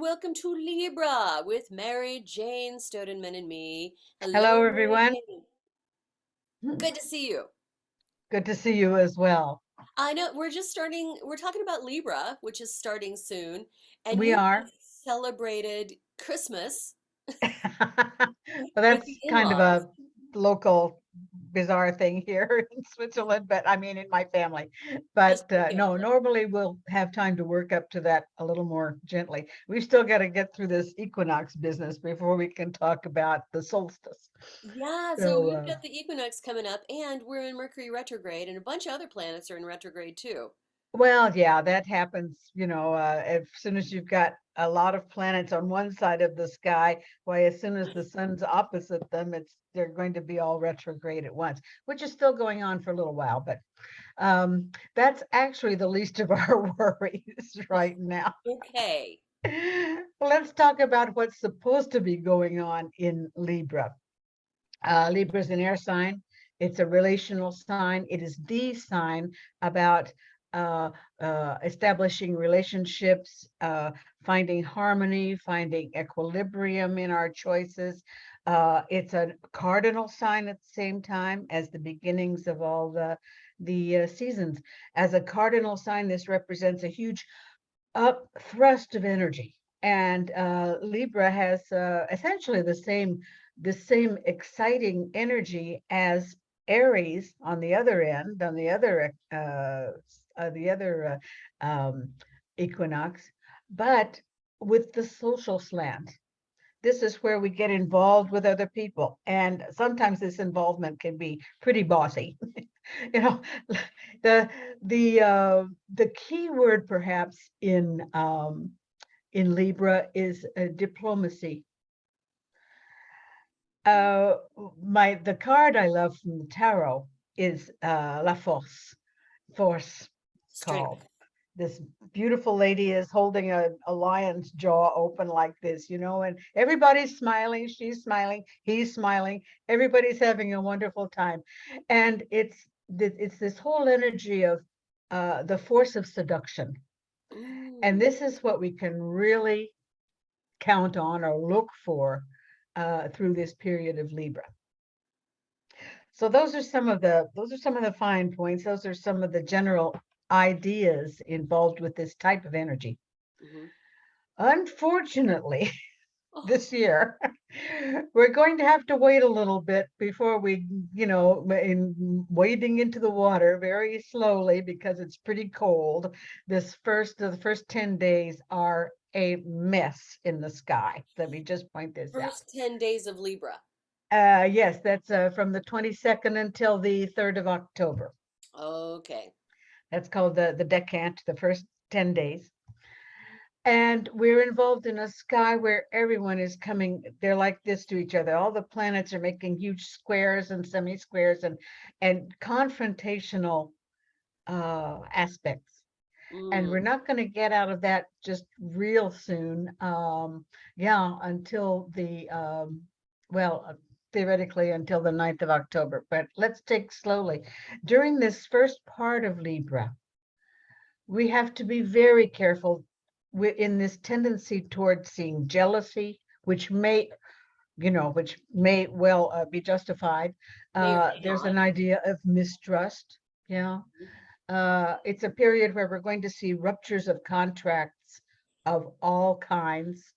Welcome to Libra with Mary Jane Staudenmann and me. Hello, Hello, Mary everyone. Jane. Good to see you. Good to see you as well. I know we're talking about Libra, which is starting soon, and We you are. just celebrated Christmas Well, with the that's kind of in-laws. a local bizarre thing here in Switzerland, but I mean in my family. Just But your no, family. normally we'll have time to work up to that a little more gently. We've still got to get through this equinox business before we can talk about the solstice. Yeah, so So, we've got the equinox coming up, and we're in Mercury retrograde, and a bunch of other planets are in retrograde too. well, yeah, that happens, as soon as you've got a lot of planets on one side of the sky, why, as soon as the sun's opposite them, they're going to be all retrograde at once, which is still going on for a little while, but that's actually the least of our worries right now. Okay. Let's talk about what's supposed to be going on in Libra. Libra is an air sign. It's a relational sign. It is the sign about uh, establishing relationships, finding harmony, finding equilibrium in our choices. It's a cardinal sign at the same time as the beginnings of all the seasons. As a cardinal sign, this represents a huge up thrust of energy. And Libra has essentially the same exciting energy as Aries on the other end, on the other equinox, but with the social slant. This is where we get involved with other people, and sometimes this involvement can be pretty bossy. you know, the the key word perhaps in Libra is diplomacy. Uh, the card I love from the tarot is La Force, it's called. Strength. This beautiful lady is holding a lion's jaw open like this, and everybody's smiling, she's smiling, he's smiling, everybody's having a wonderful time. And it's this whole energy of the force of seduction. And Mm. this is what we can really count on or look for through this period of Libra. So those are some of the fine points. Those are some of the general ideas involved with this type of energy. Mhm. Unfortunately, Oh, this year, we're going to have to wait a little bit before we, in wading into the water very slowly because it's pretty cold. The first 10 days are a mess in the sky. Let me just point this out. first 10 days of Libra. Yes, that's from the 22nd until the 3rd of October. Okay. That's called the decant, the first 10 days. And we're involved in a sky where everyone is coming, they're like this to each other. All the planets are making huge squares and semi-squares and confrontational aspects. And we're Mm. not going to get out of that just real soon. Yeah, until well, theoretically until the 9th of October. But let's take slowly. During this first part of Libra, we have to be very careful in this tendency towards seeing jealousy, which may well be justified. May or may There's not. an idea of mistrust. Yeah. It's a period where we're going to see ruptures of contracts of all kinds,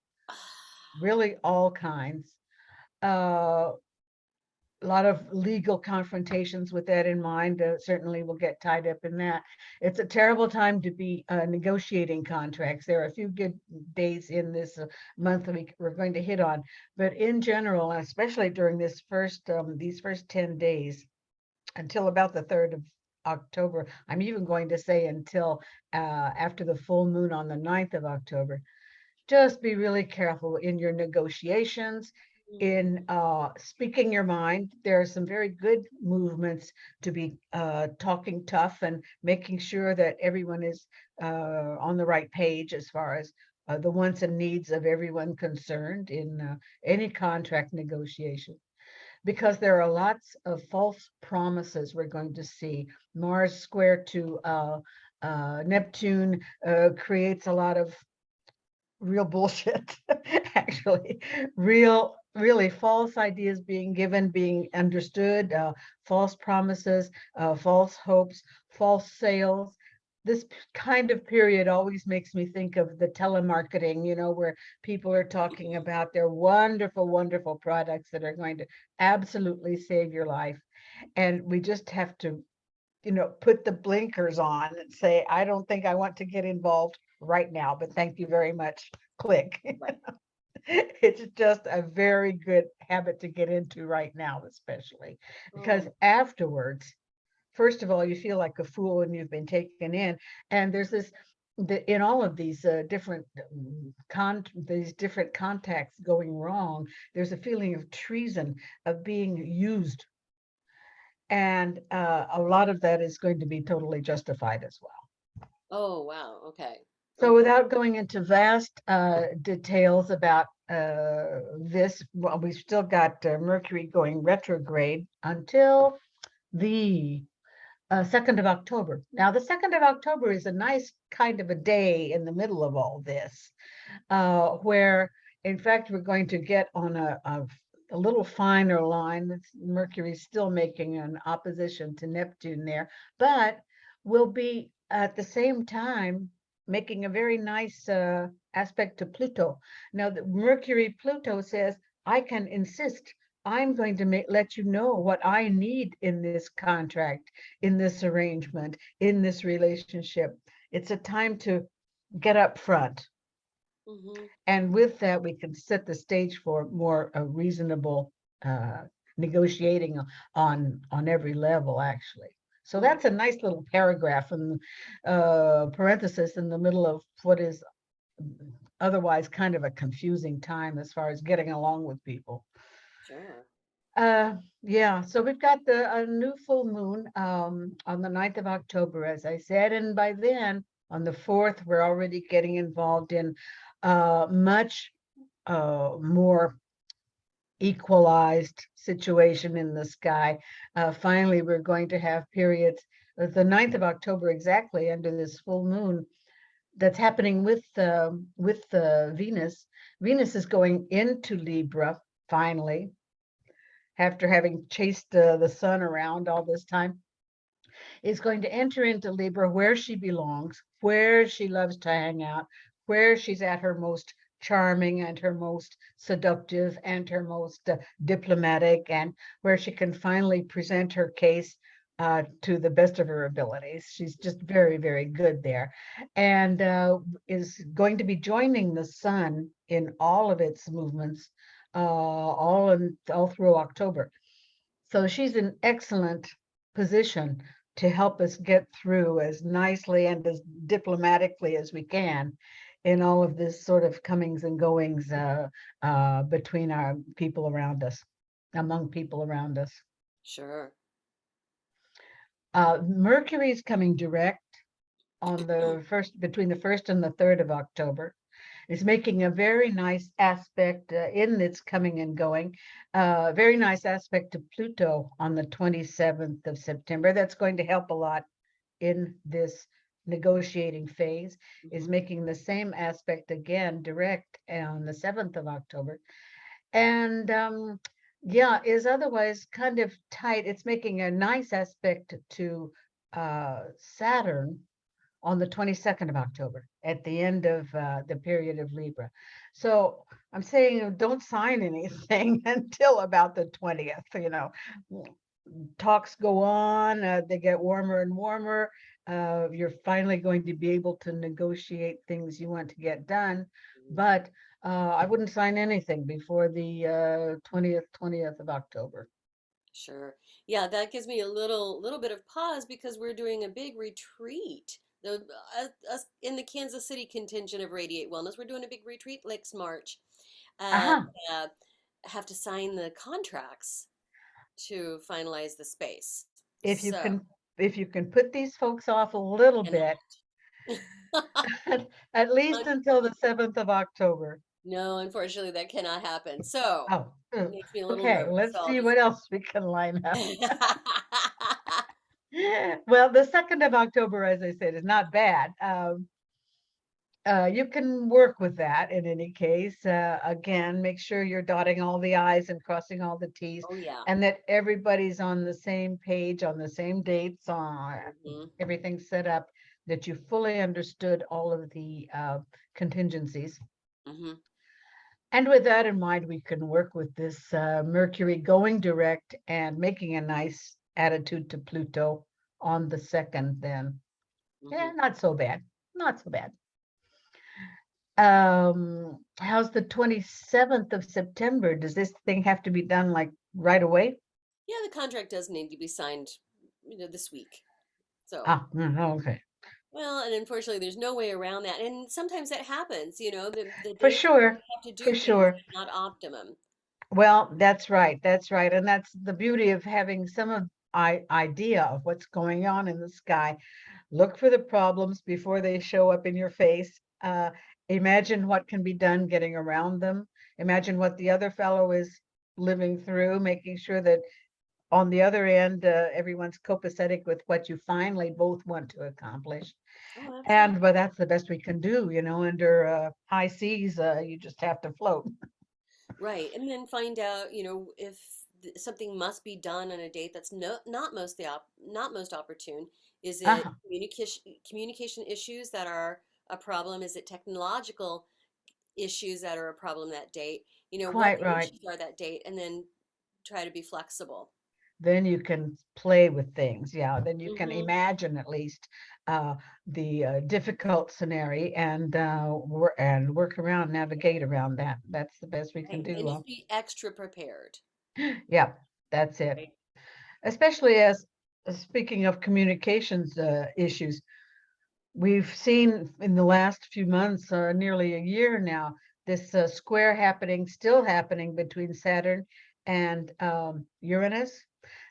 really all kinds. Uh, a lot of legal confrontations with that in mind. Certainly will get tied up in that. It's a terrible time to be negotiating contracts. There are a few good days in this month we're going to hit on, but in general, and especially during these first 10 days until about the 3rd of October, I'm even going to say until after the full moon on the 9th of October, just be really careful in your negotiations, Mm. in speaking your mind. There are some very good movements to be talking tough and making sure that everyone is on the right page as far as the wants and needs of everyone concerned in any contract negotiation, because there are lots of false promises we're going to see. Mars square to Neptune creates a lot of real bullshit, actually, really false ideas being given, being understood, false promises, false hopes, false sales. This kind of period always makes me think of the telemarketing, where people are talking about their wonderful, wonderful products that are going to absolutely save your life. And we just have to, put the blinkers on and say, I don't think I want to get involved right now, but thank you very much. Click. Right. It's just a very good habit to get into right now, especially because Oh, afterwards, first of all, you feel like a fool and you've been taken in. And there's in all of these different these different contacts going wrong, there's a feeling of treason, of being used, and a lot of that is going to be totally justified as well. oh, wow. Okay. So Okay. without going into vast details about this, well, we've still got Mercury going retrograde until the 2nd of October. Now, the 2nd of October is a nice kind of a day in the middle of all this, where, in fact, we're going to get on a little finer line. Mercury's still making an opposition to Neptune there, but will be at the same time making a very nice aspect to Pluto. Now, the Mercury Pluto says, I can insist. I'm going to let you know what I need in this contract, in this arrangement, in this relationship. It's a time to get up front. Mm-hmm. And with that, we can set the stage for more reasonable negotiating on every level, actually. So Mm-hmm. that's a nice little paragraph in parenthesis in the middle of what is otherwise kind of a confusing time as far as getting along with people. Sure. Yeah, so we've got a new full moon on the 9th of October, as I said, and by then, on the 4th, we're already getting involved in much more equalized situation in the sky. Finally, we're going to have periods, the 9th of October exactly, under this full moon that's happening with Venus. Venus is going into Libra, finally, after having chased the sun around all this time, is going to enter into Libra where she belongs, where she loves to hang out, where she's at her most charming and her most seductive and her most diplomatic, and where she can finally present her case to the best of her abilities. She's just very, very good there, and is going to be joining the sun in all of its movements, all through October. So she's in excellent position to help us get through as nicely and as diplomatically as we can in all of this sort of comings and goings between our people around us, among people around us. Sure. Mercury is coming direct on the first, between the 1st and the 3rd of October. It's making a very nice aspect in its coming and going. Very nice aspect to Pluto on the 27th of September. That's going to help a lot in this negotiating phase. Is Mm-hmm. making the same aspect again direct on the 7th of October. And yeah, is otherwise kind of tight. It's making a nice aspect to Saturn on the 22nd of October at the end of the period of Libra. So I'm saying don't sign anything until about the 20th, Talks go on, they get warmer and warmer. You're finally going to be able to negotiate things you want to get done, but I wouldn't sign anything before the 20th of October. Sure. Yeah, that gives me a little bit of pause because we're doing a big retreat. Us in the Kansas City contingent of Radiate Wellness, we're doing a big retreat next March, and Uh-huh. uh, have to sign the contracts to finalize the space. If you So, can, if you can put these folks off a little and bit, at least until the 7th of October. no, unfortunately, that cannot happen. So, Oh, it makes me a little okay. nervous. So Let's I'll see just. what else we can line up. Well, the 2nd of October, as I said, is not bad. You can work with that in any case. Again, make sure you're dotting all the I's and crossing all the T's, Oh yeah. and that everybody's on the same page, on the same dates, on Hmm. everything's set up, that you fully understood all of the contingencies. Hmm. And with that in mind, we can work with this Mercury going direct and making a nice attitude to Pluto on the second, then. Yeah, Hmm. not so bad. Not so bad. How's the 27th of September? Does this thing have to be done like right away? Yeah, the contract does need to be signed, this week. So, Ah, okay. well, and unfortunately, there's no way around that. And sometimes that happens, the For dates sure. have to For do things sure. not optimum. Well, that's right. That's right. And that's the beauty of having some of idea of what's going on in the sky. Look for the problems before they show up in your face. Imagine what can be done getting around them. Imagine what the other fellow is living through, making sure that on the other end, everyone's copacetic with what you finally both want to accomplish. Oh, absolutely. And but that's the best we can do, under high seas. You just have to float. Right. And then find out, if something must be done on a date that's not most opportune. Is it Uh-huh. communication issues that are a problem? Is it technological issues that are a problem that date? What Quite the right. issues are that date, and then try to be flexible. Then you can play with things. Yeah, then you can Hmm. imagine at least uh, the difficult scenario and work around, navigate around that. That's the best we can Right. And do. just be extra prepared. Yeah, that's it. Right. Especially as speaking of communications issues, we've seen in the last few months, nearly a year now, this square still happening between Saturn and Uranus,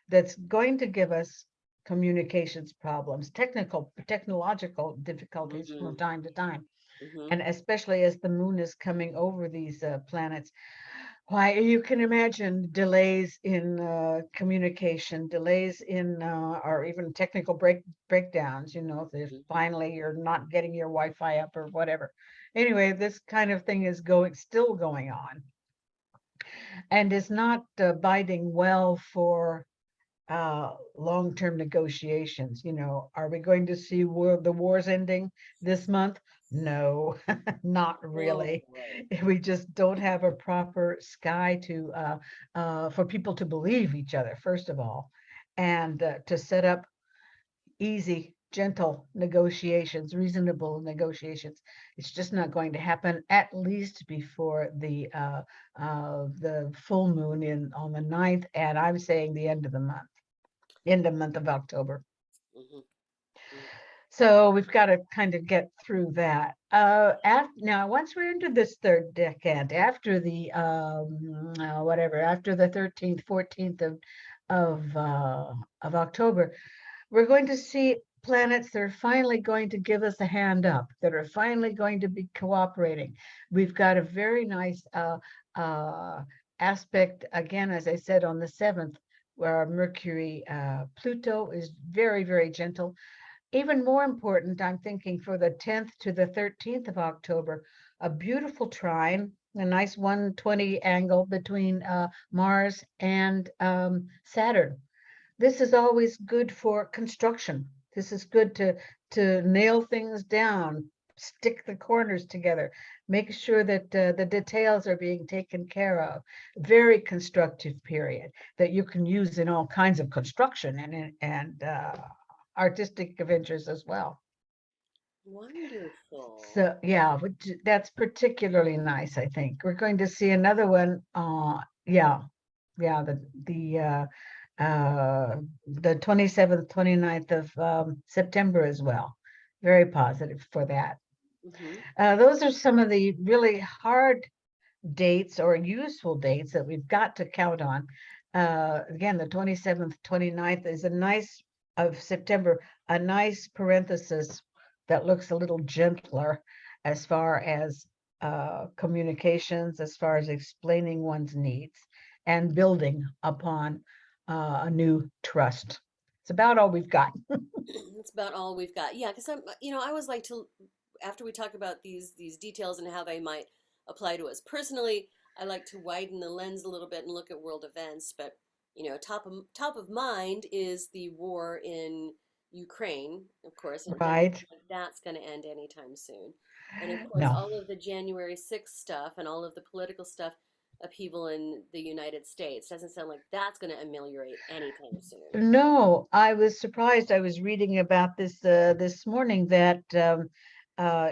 that's going to give us communications problems, technological difficulties from Hmm. time to time. Hmm. And especially as the moon is coming over these planets, why you can imagine delays in communication, delays in or even technical breakdowns. If Hmm. finally you're not getting your Wi-Fi up or whatever. Anyway, this kind of thing is still going on, and is not biting well for long-term negotiations. Are we going to see the wars ending this month? No, not Oh really. boy. We just don't have a proper sky to for people to believe each other, first of all, and to set up easy, gentle negotiations, reasonable negotiations. It's just not going to happen, at least before the full moon on the 9th, and I'm saying the end of the month, in the month of October. Hmm. Hmm. So we've got to kind of get through that. Now, once we're into this third decade, after the whatever, after the 13th, 14th of October, we're going to see planets that are finally going to give us a hand up, that are finally going to be cooperating. We've got a very nice uh, aspect, again, as I said, on the 7th, where Mercury, Pluto is very, very gentle. Even more important, I'm thinking for the 10th to the 13th of October, a beautiful trine, a nice 120 angle between Mars and Saturn. This is always good for construction. This is good to nail things down, stick the corners together, make sure that the details are being taken care of. Very constructive period that you can use in all kinds of construction and artistic ventures as well. Wonderful. So yeah, that's particularly nice, I think. We're going to see another one. Yeah, yeah, the 27th, 29th of September as well. Very positive for that. Hmm. Those are some of the really hard dates or useful dates that we've got to count on. Again, the 27th, 29th is a nice of September, a nice parenthesis that looks a little gentler as far as communications, as far as explaining one's needs and building upon a new trust. It's about all we've got. That's about all we've got. Yeah, because I always like to after we talk about these details and how they might apply to us personally, I like to widen the lens a little bit and look at world events. But top of mind is the war in Ukraine, of course, and it doesn't Right. seem like that's going to end anytime soon. And of course, No. all of the January 6th stuff and all of the political stuff, upheaval in the United States, doesn't sound like that's going to ameliorate anytime soon. No, I was surprised. I was reading about this morning that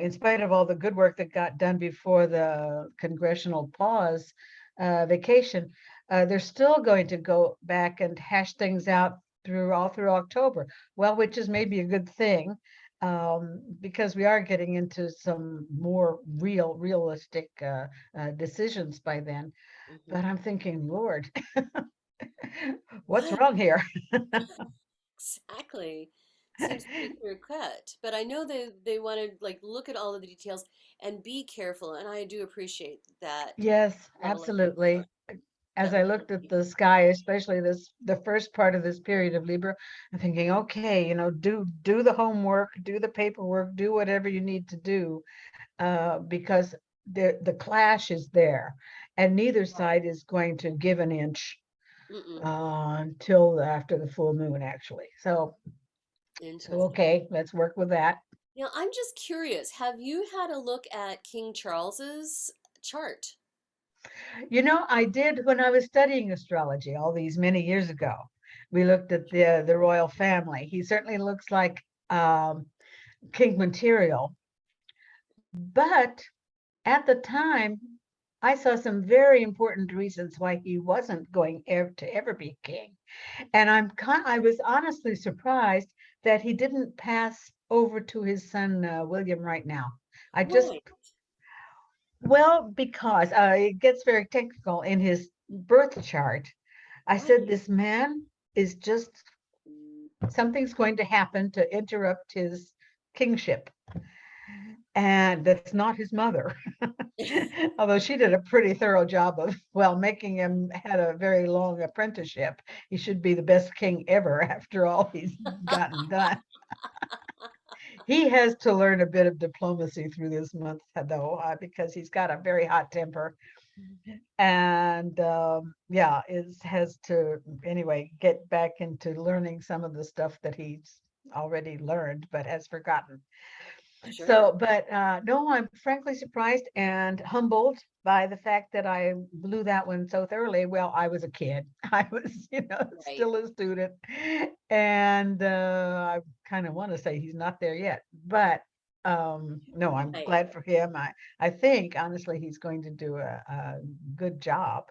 in spite of all the good work that got done before the congressional pause vacation, they're still going to go back and hash things out all through October. Well, which is maybe a good thing, because we are getting into some more realistic decisions by then. Hmm. But I'm thinking, Lord, what's Right. wrong here? Exactly. Seems pretty clear cut. But I know they want to like look at all of the details and be careful, and I do appreciate that Yes, level of concern. absolutely. As That I level looked of at the concern. sky, especially the first part of this period of Libra, I'm thinking, okay, do the homework, do the paperwork, do whatever you need to do, because the clash is there, and neither Right. side is going to give an inch Mm-mm. until after the full moon, actually. So Interesting. okay, let's work with that. Now, I'm just curious, have you had a look at King Charles's chart? I did when I was studying astrology all these many years ago. We looked at the royal family. He certainly looks like king material, but at the time, I saw some very important reasons why he wasn't going to ever be king. And I was honestly surprised that he didn't pass over to his son William right now. I just Right. Well, because it gets very technical in his birth chart. I said, Right. this man is just something's going to happen to interrupt his kingship. And that's not his mother. Although she did a pretty thorough job of, well, making him had a very long apprenticeship. He should be the best king ever after all he's gotten done. He has to learn a bit of diplomacy through this month, though, because he's got a very hot temper, and yeah, is has to anyway get back into learning some of the stuff that he's already learned but has forgotten. Sure. So, but no, I'm frankly surprised and humbled by the fact that I blew that one so thoroughly. Well, I was a kid. I was, Right. still a student, and I kind of want to say he's not there yet. But no, I'm Right. glad for him. I think honestly he's going to do a good job.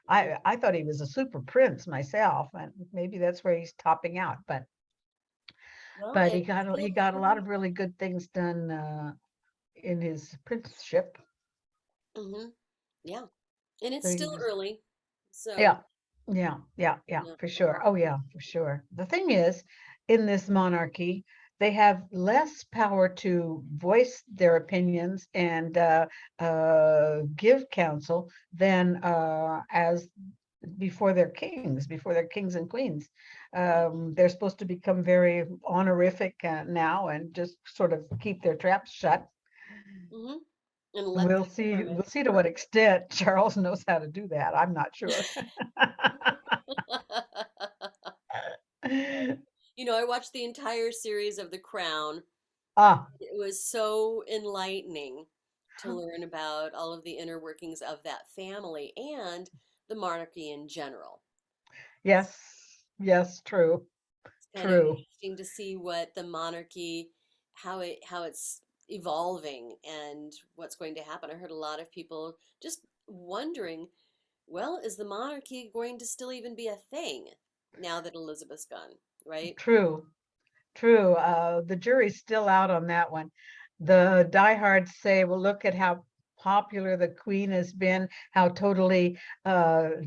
I thought he was a super prince myself, and maybe that's where he's topping out. Well, But and he still got a lot early. of really good things done in his apprenticeship. Hmm. Yeah. And So it's he still was, early. yeah, So, yeah, yeah. for sure. Oh yeah, for sure. The thing is, in this monarchy, they have less power to voice their opinions and give counsel than as before they're kings and queens. They're supposed to become very honorific now and just sort of keep their traps shut. Hmm. And let We'll the see. We'll government see to what run. extent Charles knows how to do that. I'm not sure. I watched the entire series of The Crown. Ah, It was so enlightening to learn about all of the inner workings of that family and the monarchy in general. yes, yes, true, It's kind of true. interesting to see what the monarchy, how it's evolving and what's going to happen. I heard a lot of people just wondering, well, is the monarchy going to still even be a thing now that Elizabeth's gone, right? True, true. The jury's still out on that one. The diehards say, well, look at how popular the queen has been, how totally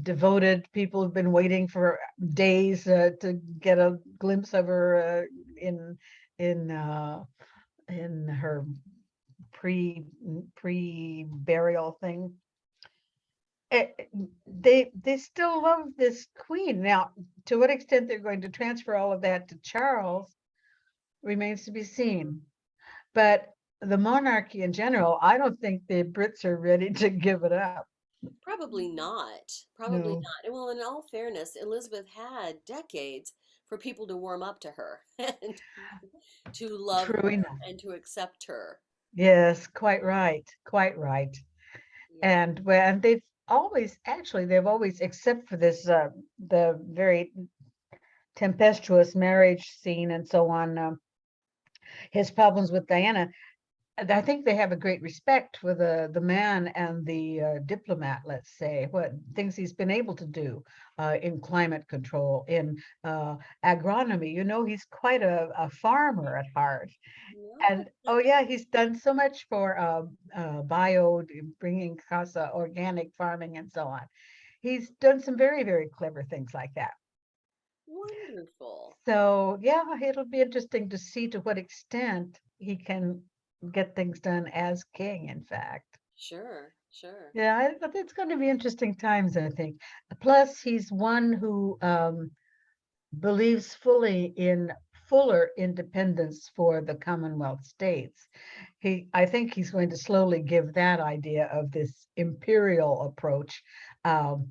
devoted people have been waiting for days to get a glimpse of her in in uh, in her pre burial thing. They still love this queen. Now, to what extent they're going to transfer all of that to Charles remains to be seen. But the monarchy in general, I don't think the Brits are ready to give it up. Probably not. Probably No, not. And well, in all fairness, Elizabeth had decades for people to warm up to her and to love true her enough. and to accept her. Yes, quite right. Quite right. Yeah. And when they've always, actually, they've always, except for this, the very tempestuous marriage scene and so on, his problems with Diana, I think they have a great respect for the man and the diplomat, let's say, what things he's been able to do in climate control, in agronomy. You know, he's quite a farmer at heart. Yeah. And oh yeah, he's done so much for bio, bringing casa organic farming and so on. He's done some very, very clever things like that. Wonderful. So yeah, it'll be interesting to see to what extent he can get things done as king, in fact. Sure, sure. Yeah, it's going to be interesting times, I think. Plus, he's one who believes fully in fuller independence for the Commonwealth states. I think he's going to slowly give that idea of this imperial approach, um,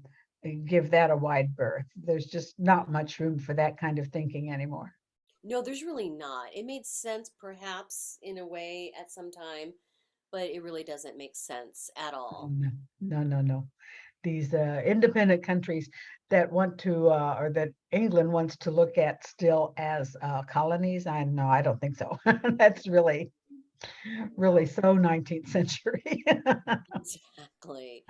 give that a wide berth. There's just not much room for that kind of thinking anymore. No, there's really not. It made sense perhaps in a way at some time, but it really doesn't make sense at all. No, no, no, no. These independent countries that want to, or that England wants to look at still as colonies. I no, I don't think so. That's really, really No, so 19th century. exactly.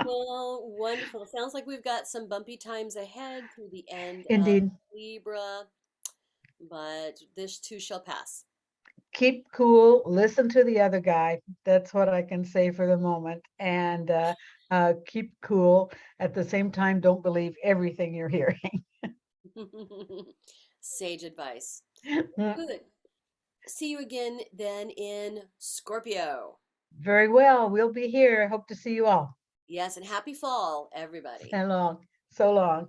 Well, wonderful. Sounds like we've got some bumpy times ahead through the end of Indeed. Libra, but this too shall pass. Keep cool, listen to the other guy. That's what I can say for the moment. And keep cool. At the same time, don't believe everything you're hearing. Sage advice. Good. See you again then in Scorpio. Very well. We'll be here. Hope to see you all. Yes, and happy fall, everybody. So long. So long.